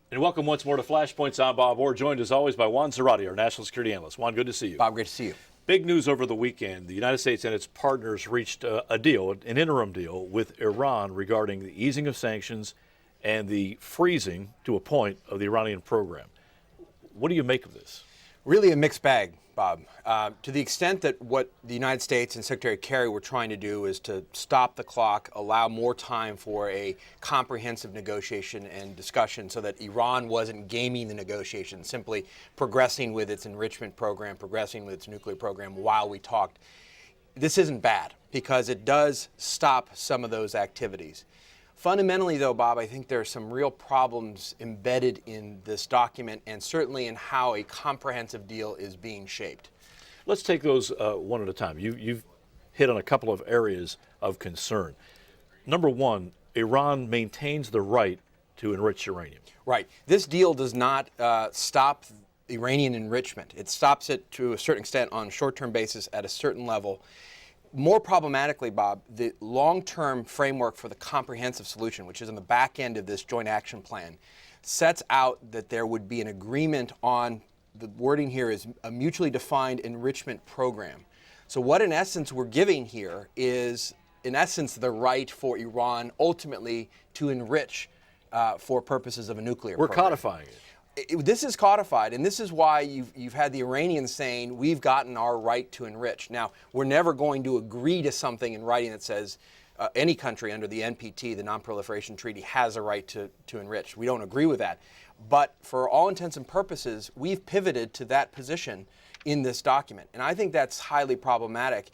And welcome once more to Flashpoints. I'm Bob Orr, joined as always by Juan Zarate, our national security analyst. Juan, good to see you. Bob, great to see you. Big news over the weekend. The United States and its partners reached a deal, an interim deal, with Iran regarding the easing of sanctions and the freezing, to a point, of the Iranian program. What do you make of this? Really a mixed bag, Bob. To the extent that what the United States and Secretary Kerry were trying to do is to stop the clock, allow more time for a comprehensive negotiation and discussion so that Iran wasn't gaming the negotiation, simply progressing with its enrichment program, progressing with its nuclear program while we talked. This isn't bad because it does stop some of those activities. Fundamentally, though, Bob, I think there are some real problems embedded in this document and certainly in how a comprehensive deal is being shaped. Let's take those one at a time. You've hit on a couple of areas of concern. Number one, Iran maintains the right to enrich uranium. Right. This deal does not stop Iranian enrichment. It stops it to a certain extent on a short-term basis at a certain level. More problematically, Bob, the long-term framework for the comprehensive solution, which is on the back end of this joint action plan, sets out that there would be an agreement on, the wording here is a mutually defined enrichment program. So what in essence we're giving here is, in essence, the right for Iran ultimately to enrich for purposes of a nuclear program. We're codifying it. This is codified, and this is why you've had the Iranians saying, we've gotten our right to enrich. Now, we're never going to agree to something in writing that says any country under the NPT, the Non-Proliferation Treaty, has a right to enrich. We don't agree with that. But for all intents and purposes, we've pivoted to that position in this document. And I think that's highly problematic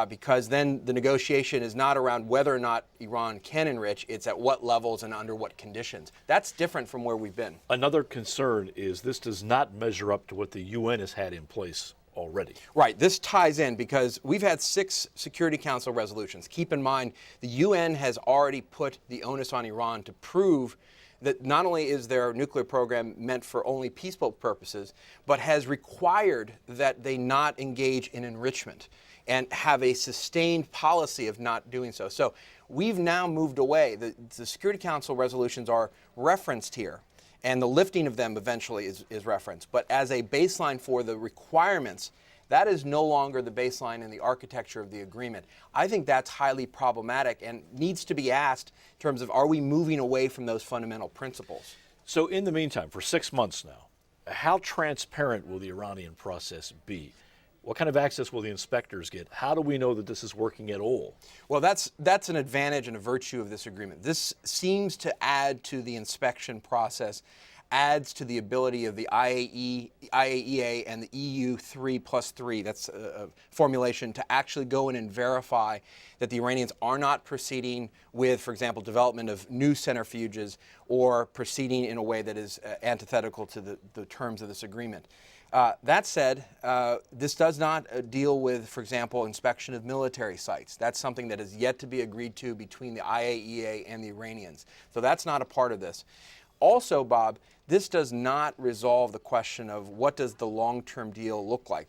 because then the negotiation is not around whether or not Iran can enrich, it's at what levels and under what conditions. That's different from where we've been. Another concern is this does not measure up to what the UN has had in place already. Right. This ties in because we've had 6 Security Council resolutions. Keep in mind, the UN has already put the onus on Iran to prove that not only is their nuclear program meant for only peaceful purposes, but has required that they not engage in enrichment and have a sustained policy of not doing so. So we've now moved away. The Security Council resolutions are referenced here, and the lifting of them eventually is referenced. But as a baseline for the requirements, that is no longer the baseline in the architecture of the agreement. I think that's highly problematic and needs to be asked in terms of, are we moving away from those fundamental principles? So in the meantime, for 6 months now, how transparent will the Iranian process be? What kind of access will the inspectors get? How do we know that this is working at all? Well, that's an advantage and a virtue of this agreement. This seems to add to the inspection process, adds to the ability of the IAEA and the EU 3+3, that's a formulation, to actually go in and verify that the Iranians are not proceeding with, for example, development of new centrifuges or proceeding in a way that is antithetical to the terms of this agreement. That said, this does not deal with, for example, inspection of military sites. That's something that is yet to be agreed to between the IAEA and the Iranians. So that's not a part of this. Also, Bob, this does not resolve the question of what does the long-term deal look like.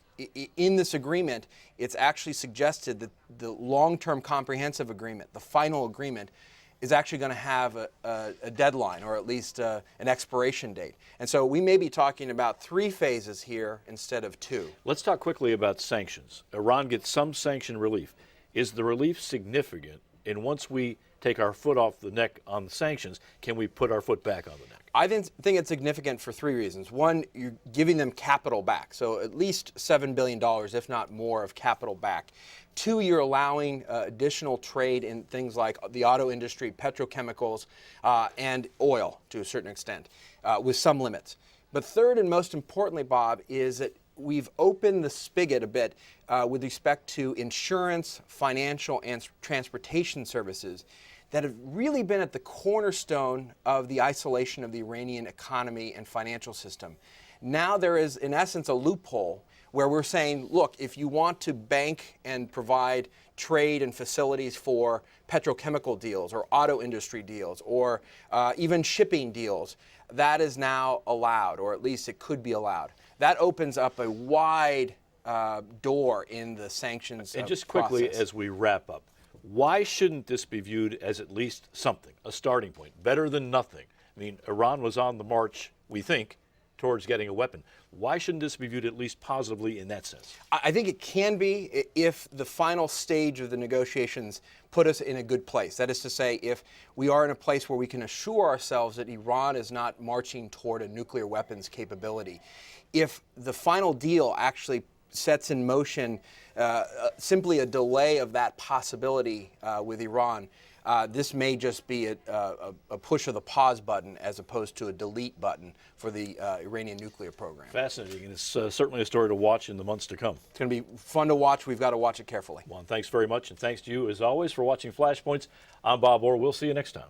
In this agreement, it's actually suggested that the long-term comprehensive agreement, the final agreement, is actually going to have a deadline, or at least an expiration date. And so we may be talking about 3 phases here instead of 2. Let's talk quickly about sanctions. Iran gets some sanction relief. Is the relief significant? And once we take our foot off the neck on the sanctions, can we put our foot back on the neck? I think it's significant for 3 reasons. One, you're giving them capital back, so at least $7 billion, if not more, of capital back. 2, you're allowing additional trade in things like the auto industry, petrochemicals, and oil to a certain extent, with some limits. But 3rd, and most importantly, Bob, is that we've opened the spigot a bit with respect to insurance, financial, and transportation services that have really been at the cornerstone of the isolation of the Iranian economy and financial system. Now there is, in essence, a loophole where we're saying, look, if you want to bank and provide trade and facilities for petrochemical deals or auto industry deals or even shipping deals, that is now allowed, or at least it could be allowed. That opens up a wide door in the sanctions And just quickly, process. as we wrap up, why shouldn't this be viewed as at least something, a starting point, better than nothing, I mean, Iran was on the march, we think, towards getting a weapon. Why shouldn't this be viewed at least positively in that sense? I think it can be if the final stage of the negotiations put us in a good place. That is to say, if we are in a place where we can assure ourselves that Iran is not marching toward a nuclear weapons capability. If the final deal actually sets in motion simply a delay of that possibility with Iran, this may just be a push of the pause button as opposed to a delete button for the Iranian nuclear program. Fascinating, and it's certainly a story to watch in the months to come. It's going to be fun to watch. We've got to watch it carefully. Juan, thanks very much, and thanks to you, as always, for watching Flashpoints. I'm Bob Orr. We'll see you next time.